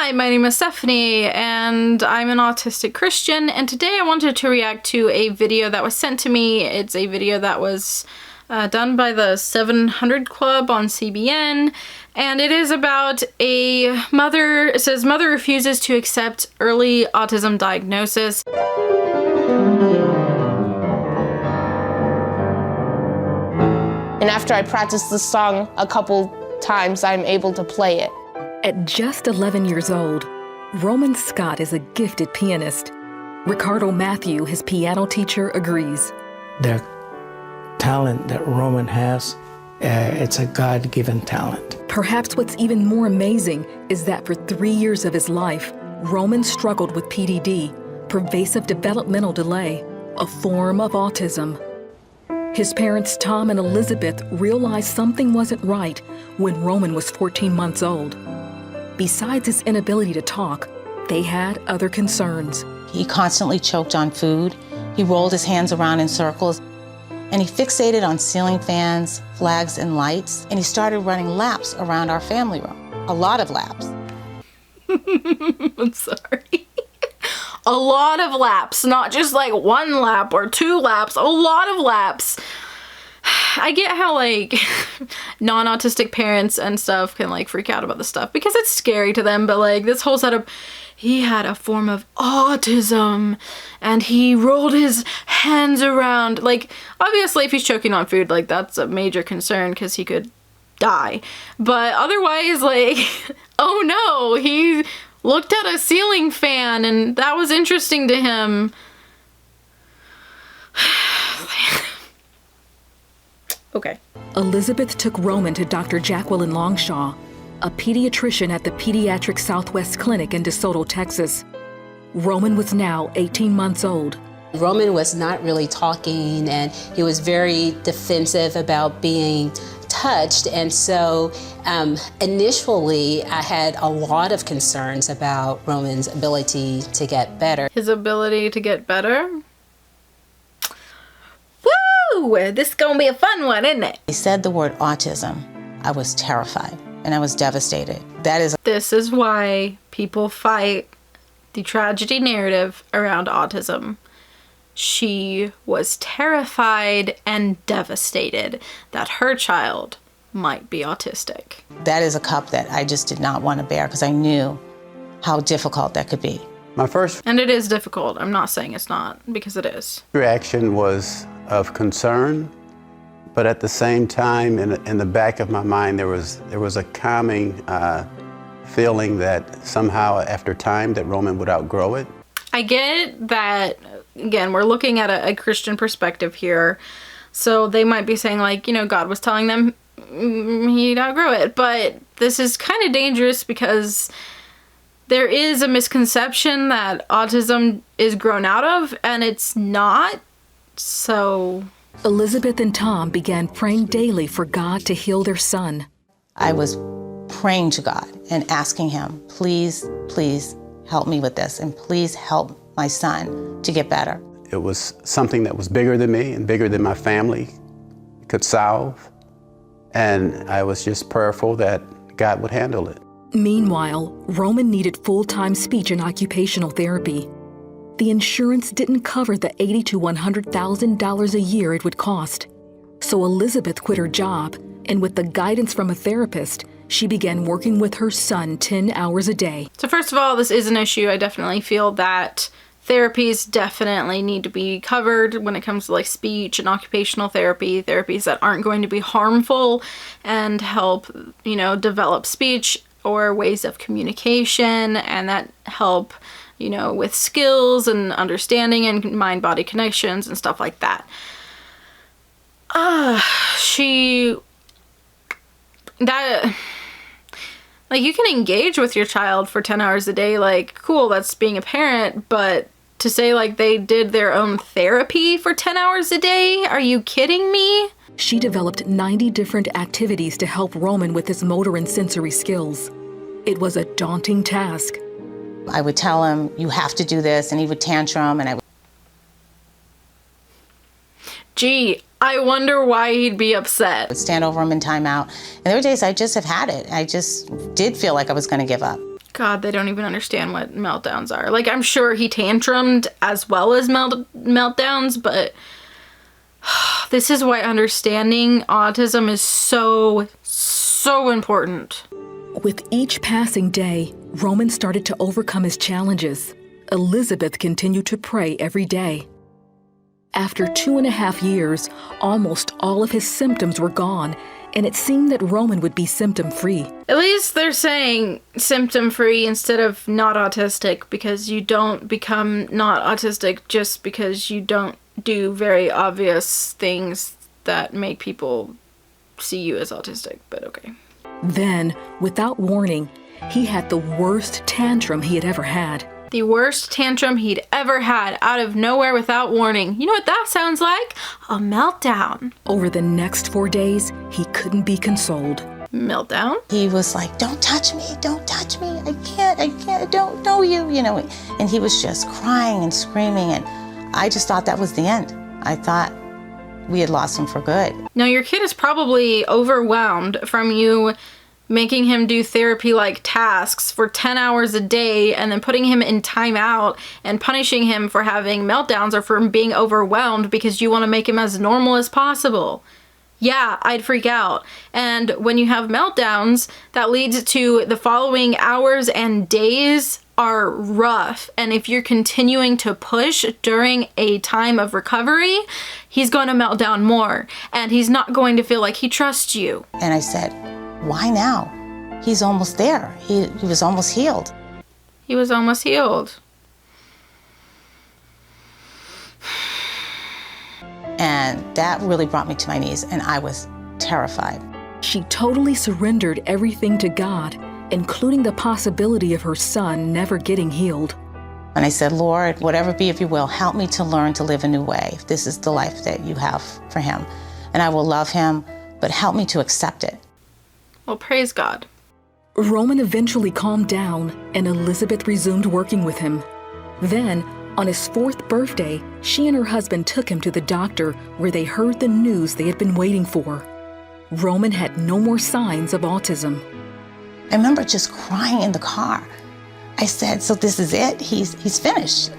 Hi, my name is Stephanie, and I'm an autistic Christian, and today I wanted to react to a video that was sent to me. It's a video that was done by the 700 Club on CBN, and it is about a mother. It says, mother refuses to accept early autism diagnosis. And after I practice the song a couple times, I'm able to play it. At just 11 years old, Roman Scott is a gifted pianist. Ricardo Matthew, his piano teacher, agrees. The talent that Roman has, it's a God-given talent. Perhaps what's even more amazing is that for 3 years of his life, Roman struggled with PDD, pervasive developmental delay, a form of autism. His parents, Tom and Elizabeth, realized something wasn't right when Roman was 14 months old. Besides his inability to talk, they had other concerns. He constantly choked on food. He rolled his hands around in circles. And he fixated on ceiling fans, flags, and lights. And he started running laps around our family room. A lot of laps. I'm sorry. A lot of laps, not just like one lap or two laps, a lot of laps. I get how like non-autistic parents and stuff can like freak out about this stuff because it's scary to them, but like this whole setup, he had a form of autism and he rolled his hands around. Like obviously if he's choking on food, like that's a major concern because he could die. But otherwise, like, oh no, he looked at a ceiling fan and that was interesting to him. Okay. Elizabeth took Roman to Dr. Jacqueline Longshaw, a pediatrician at the Pediatric Southwest Clinic in DeSoto, Texas. Roman was now 18 months old. Roman was not really talking, and he was very defensive about being touched, and so initially I had a lot of concerns about Roman's ability to get better. His ability to get better? Woo! This is gonna be a fun one, isn't it? He said the word autism. I was terrified and I was devastated. This is why people fight the tragedy narrative around autism. She was terrified and devastated that her child might be autistic. That is a cup that I just did not want to bear because I knew how difficult that could be. My first And it is difficult. I'm not saying it's not, because it is. reaction was of concern, but at the same time, in the back of my mind, there was a calming feeling that somehow after time that Roman would outgrow it. I get that, again, we're looking at a Christian perspective here. So they might be saying like, you know, God was telling them he'd outgrow it. But this is kind of dangerous because there is a misconception that autism is grown out of, and it's not. So Elizabeth and Tom began praying daily for God to heal their son. I was praying to God and asking him, please, please help me with this, and please help my son to get better. It was something that was bigger than me and bigger than my family could solve. And I was just prayerful that God would handle it. Meanwhile, Roman needed full-time speech and occupational therapy. The insurance didn't cover the $80,000 to $100,000 a year it would cost. So Elizabeth quit her job, and with the guidance from a therapist, she began working with her son 10 hours a day. So first of all, this is an issue. I definitely feel that therapies definitely need to be covered when it comes to like speech and occupational therapy, therapies that aren't going to be harmful and help, you know, develop speech or ways of communication, and that help, you know, with skills and understanding and mind-body connections and stuff like that. Like, you can engage with your child for 10 hours a day, like, cool, that's being a parent, but to say, like, they did their own therapy for 10 hours a day? Are you kidding me? She developed 90 different activities to help Roman with his motor and sensory skills. It was a daunting task. I would tell him, you have to do this, and he would tantrum, and I would... Gee, I wonder why he'd be upset. I'd stand over him in timeout. And there were days I just have had it. I just did feel like I was going to give up. God, they don't even understand what meltdowns are. Like, I'm sure he tantrumed as well as meltdowns, but this is why understanding autism is so, so important. With each passing day, Roman started to overcome his challenges. Elizabeth continued to pray every day. After 2.5 years, almost all of his symptoms were gone, and it seemed that Roman would be symptom-free. At least they're saying symptom-free instead of not autistic, because you don't become not autistic just because you don't do very obvious things that make people see you as autistic, but okay. Then, without warning, he had the worst tantrum he had ever had. The worst tantrum he'd ever had, out of nowhere without warning. You know what that sounds like? A meltdown. Over the next 4 days, he couldn't be consoled. Meltdown? He was like, don't touch me, I can't, I don't know you, you know. And he was just crying and screaming, and I just thought that was the end. I thought we had lost him for good. Now, your kid is probably overwhelmed from you making him do therapy-like tasks for 10 hours a day and then putting him in timeout and punishing him for having meltdowns or for being overwhelmed because you want to make him as normal as possible. Yeah, I'd freak out. And when you have meltdowns, that leads to the following hours and days are rough. And if you're continuing to push during a time of recovery, he's going to melt down more. And he's not going to feel like he trusts you. And I said, why now? He's almost there. He was almost healed. He was almost healed. And that really brought me to my knees, and I was terrified. She totally surrendered everything to God, including the possibility of her son never getting healed. And I said, Lord, whatever be of your will, help me to learn to live a new way. If this is the life that you have for him. And I will love him, but help me to accept it. Well, praise God. Roman eventually calmed down, and Elizabeth resumed working with him. Then, on his 4th birthday, she and her husband took him to the doctor, where they heard the news they had been waiting for. Roman had no more signs of autism. I remember just crying in the car. I said, so this is it? He's finished.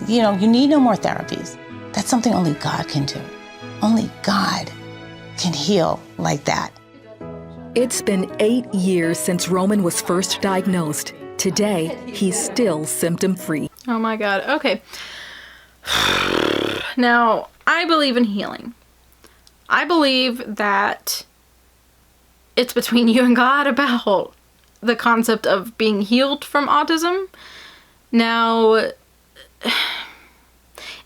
You know, you need no more therapies. That's something only God can do. Only God can heal like that. It's been 8 years since Roman was first diagnosed. Today, he's still symptom-free. Oh my God. Okay. Now, I believe in healing. I believe that it's between you and God about the concept of being healed from autism. Now,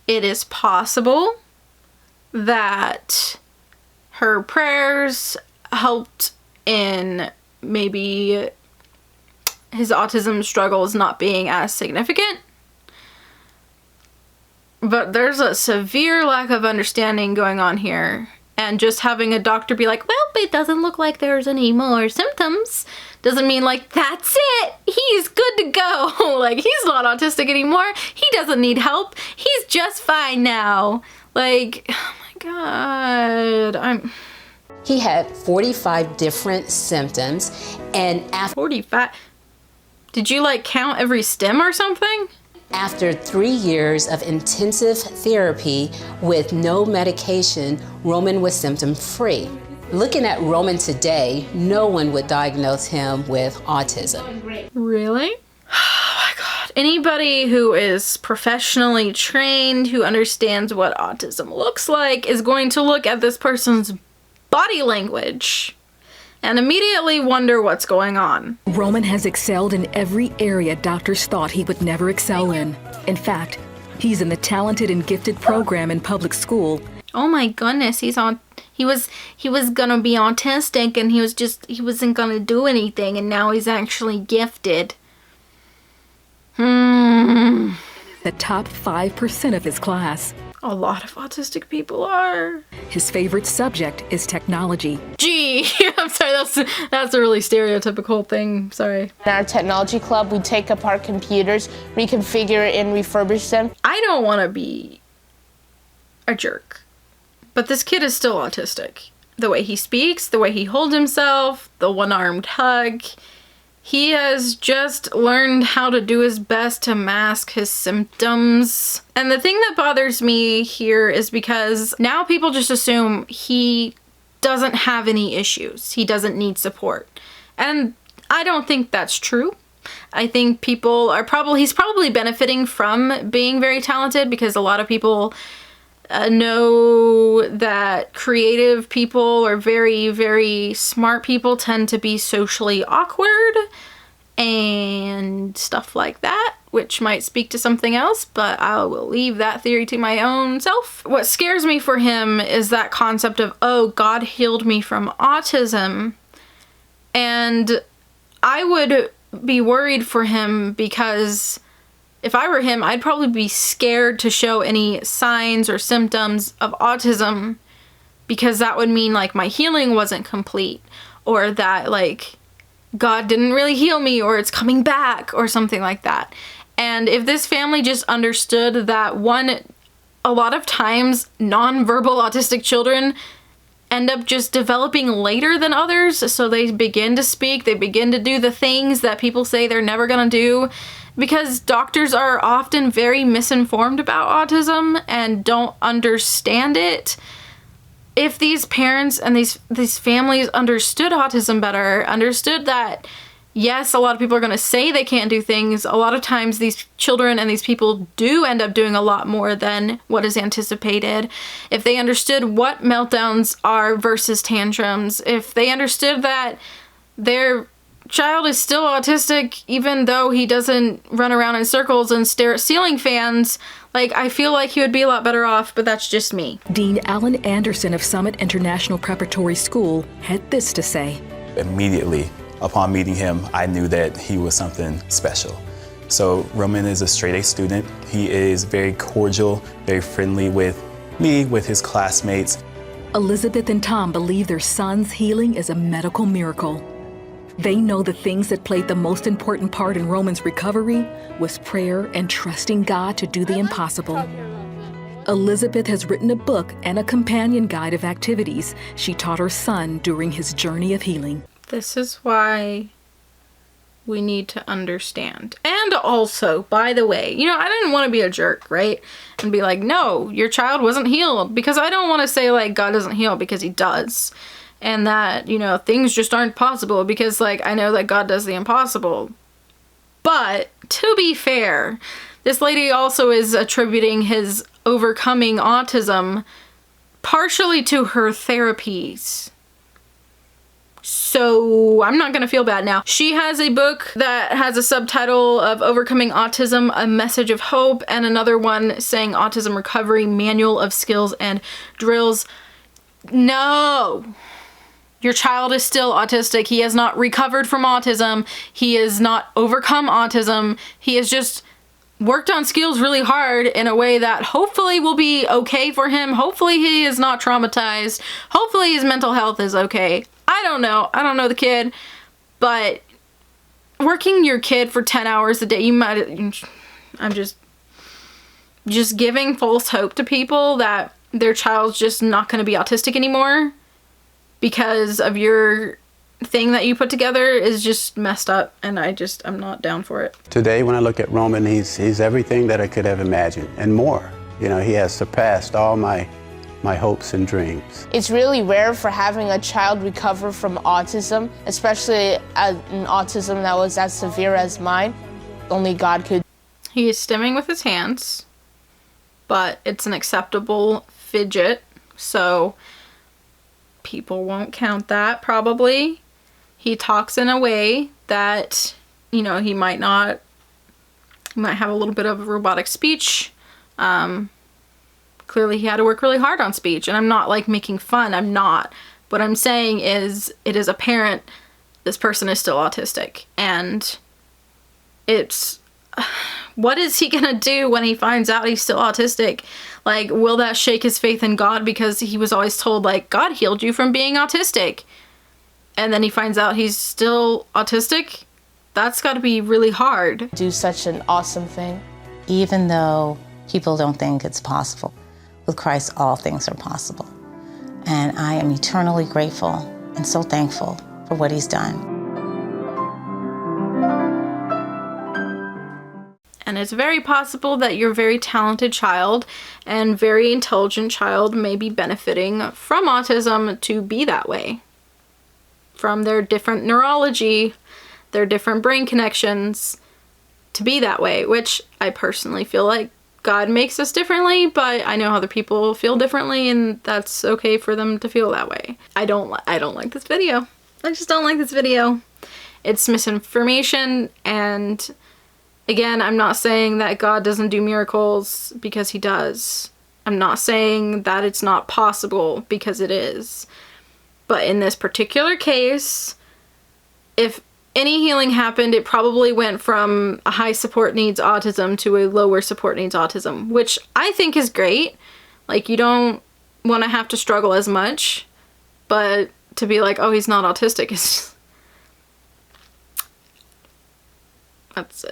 it is possible that her prayers helped in maybe his autism struggles not being as significant. But there's a severe lack of understanding going on here. And just having a doctor be like, well, it doesn't look like there's any more symptoms, doesn't mean like, that's it, he's good to go. Like, he's not autistic anymore. He doesn't need help. He's just fine now. Like, oh my God, He had 45 different symptoms, and after 45. Did you like count every stem or something? After 3 years of intensive therapy with no medication, Roman was symptom-free. Looking at Roman today, no one would diagnose him with autism. Really? Oh my God. Anybody who is professionally trained, who understands what autism looks like, is going to look at this person's body language and immediately wonder what's going on. Roman has excelled in every area doctors thought he would never excel in. In fact, he's in the talented and gifted program in public school. Oh my goodness, he was gonna be autistic and he wasn't gonna do anything, and now he's actually gifted. The top 5% of his class. A lot of autistic people are. His favorite subject is technology. Gee, I'm sorry, that's a really stereotypical thing, sorry. In our technology club, we take apart computers, reconfigure and refurbish them. I don't want to be a jerk, but this kid is still autistic. The way he speaks, the way he holds himself, the one-armed hug, He has just learned how to do his best to mask his symptoms. And the thing that bothers me here is because now people just assume he doesn't have any issues. He doesn't need support. And I don't think that's true. I think he's probably benefiting from being very talented, because a lot of people know that creative people or very, very smart people tend to be socially awkward and stuff like that, which might speak to something else, but I will leave that theory to my own self. What scares me for him is that concept of, oh, God healed me from autism. And I would be worried for him, because if I were him, I'd probably be scared to show any signs or symptoms of autism, because that would mean like my healing wasn't complete, or that like God didn't really heal me, or it's coming back, or something like that. And if this family just understood that, one, a lot of times nonverbal autistic children end up just developing later than others, so they begin to speak, they begin to do the things that people say they're never gonna do, because doctors are often very misinformed about autism and don't understand it. If these parents and these families understood autism better, understood that, yes, a lot of people are going to say they can't do things, a lot of times these children and these people do end up doing a lot more than what is anticipated. If they understood what meltdowns are versus tantrums, if they understood that their child is still autistic even though he doesn't run around in circles and stare at ceiling fans, like, I feel like he would be a lot better off, but that's just me. Dean Alan Anderson of Summit International Preparatory School had this to say. Immediately upon meeting him, I knew that he was something special. So Roman is a straight-A student. He is very cordial, very friendly with me, with his classmates. Elizabeth and Tom believe their son's healing is a medical miracle. They know the things that played the most important part in Roman's recovery was prayer and trusting God to do the impossible. Elizabeth has written a book and a companion guide of activities she taught her son during his journey of healing. This is why we need to understand. And also, by the way, I didn't want to be a jerk, right? And be like, no, your child wasn't healed. Because I don't want to say, like, God doesn't heal, because he does. And that, things just aren't possible, because, like, I know that God does the impossible. But, to be fair, this lady also is attributing his overcoming autism partially to her therapies. So I'm not gonna feel bad now. She has a book that has a subtitle of Overcoming Autism, A Message of Hope, and another one saying Autism Recovery, Manual of Skills and Drills. No! Your child is still autistic. He has not recovered from autism. He has not overcome autism. He has just worked on skills really hard in a way that hopefully will be okay for him. Hopefully he is not traumatized. Hopefully his mental health is okay. I don't know. I don't know the kid, but working your kid for 10 hours a day, I'm just giving false hope to people that their child's just not going to be autistic anymore because of your thing that you put together is just messed up, and I'm not down for it. Today, when I look at Roman, he's everything that I could have imagined and more. He has surpassed all my hopes and dreams. It's really rare for having a child recover from autism, especially an autism that was as severe as mine. Only God could. He is stimming with his hands, but it's an acceptable fidget, so people won't count that probably. He talks in a way that, he might have a little bit of robotic speech. Clearly he had to work really hard on speech, and I'm not like making fun, I'm not. What I'm saying is it is apparent this person is still autistic, and what is he gonna do when he finds out he's still autistic? Like, will that shake his faith in God, because he was always told, like, God healed you from being autistic, and then he finds out he's still autistic? That's gotta be really hard. Do such an awesome thing. Even though people don't think it's possible, with Christ all things are possible. And I am eternally grateful and so thankful for what he's done. And it's very possible that your very talented child and very intelligent child may be benefiting from autism to be that way. From their different neurology, their different brain connections to be that way, which I personally feel like God makes us differently, but I know other people feel differently, and that's okay for them to feel that way. I don't like this video. I just don't like this video. It's misinformation, and again, I'm not saying that God doesn't do miracles, because he does. I'm not saying that it's not possible, because it is. But in this particular case, if any healing happened, it probably went from a high support needs autism to a lower support needs autism, which I think is great. Like, you don't want to have to struggle as much, but to be like, oh, he's not autistic, it's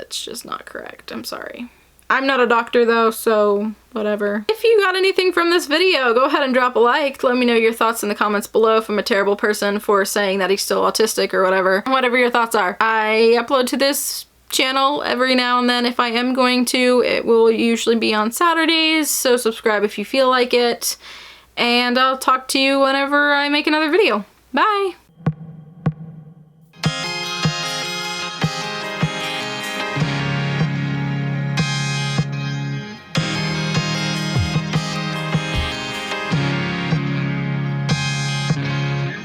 just not correct. I'm sorry. I'm not a doctor though, so whatever. If you got anything from this video, go ahead and drop a like. Let me know your thoughts in the comments below if I'm a terrible person for saying that he's still autistic or whatever. Whatever your thoughts are. I upload to this channel every now and then if I am going to. It will usually be on Saturdays, so subscribe if you feel like it. And I'll talk to you whenever I make another video. Bye!